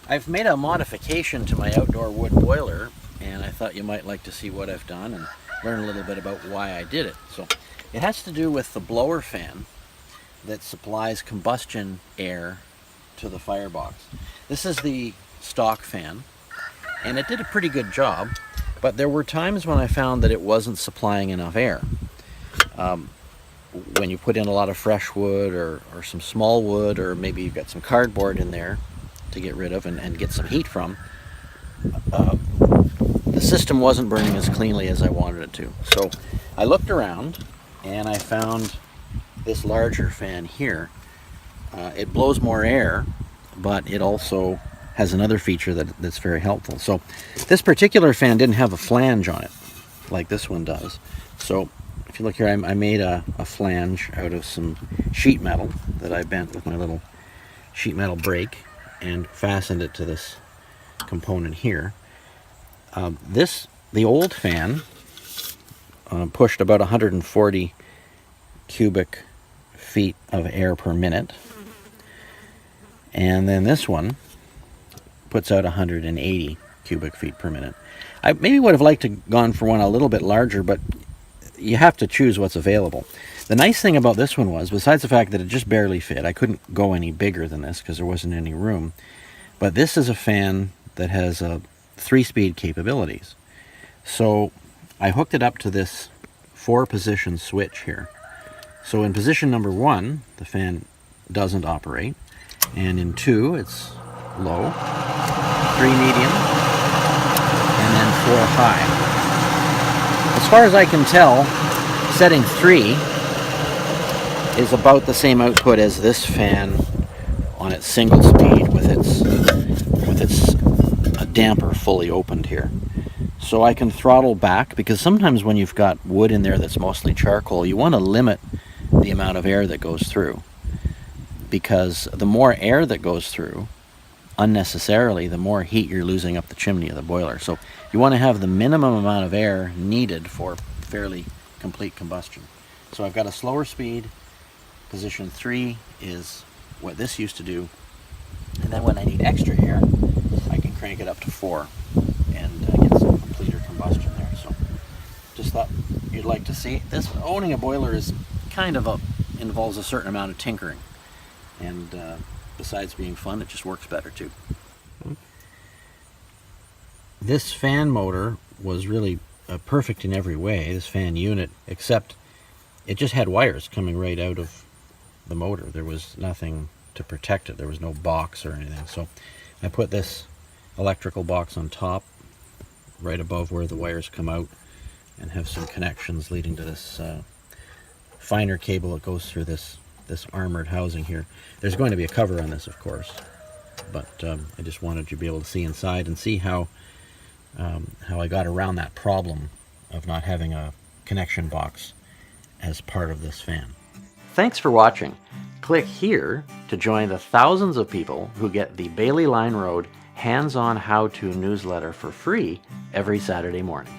I've made a modification to my outdoor wood boiler, and I thought you might like to see what I've done and learn a little bit about why I did it. So it has to do with the blower fan that supplies combustion air to the firebox. This is the stock fan, and it did a pretty good job, but there were times when I found that it wasn't supplying enough air. When you put in a lot of fresh wood or some small wood, or maybe you've got some cardboard in there to get rid of and get some heat from, the system wasn't burning as cleanly as I wanted it to. So I looked around and I found this larger fan here. It blows more air, but it also has another feature that's very helpful. So this particular fan didn't have a flange on it like this one does. So if you look here, I made a flange out of some sheet metal that I bent with my little sheet metal brake and fastened it to this component here. The old fan pushed about 140 cubic feet of air per minute, and then this one puts out 180 cubic feet per minute. I maybe would have liked to gone for one a little bit larger, but you have to choose what's available. The nice thing about this one was, besides the fact that it just barely fit, I couldn't go any bigger than this because there wasn't any room, but this is a fan that has 3-speed capabilities. So I hooked it up to this 4-position switch here. So in position number 1, the fan doesn't operate, and in 2, it's low, 3 medium, and then 4 high. As far as I can tell, setting 3 is about the same output as this fan on its single speed with its damper fully opened here. So I can throttle back, because sometimes when you've got wood in there that's mostly charcoal, you want to limit the amount of air that goes through, because the more air that goes through unnecessarily, the more heat you're losing up the chimney of the boiler. So you want to have the minimum amount of air needed for fairly complete combustion. So I've got a slower speed. Position 3 is what this used to do, and then when I need extra air, I can crank it up to 4 and get some completer combustion there. So just thought you'd like to see this. Owning a boiler is kind of involves a certain amount of tinkering, and besides being fun, it just works better too. This fan motor was really perfect in every way, this fan unit, except it just had wires coming right out of the motor. There was nothing to protect it. There was no box or anything. So I put this electrical box on top, right above where the wires come out, and have some connections leading to this finer cable that goes through this armored housing here. There's going to be a cover on this, of course, but I just wanted you to be able to see inside and see how I got around that problem of not having a connection box as part of this fan. Thanks for watching. Click here to join the thousands of people who get the Bailey Line Road hands-on how-to newsletter for free every Saturday morning.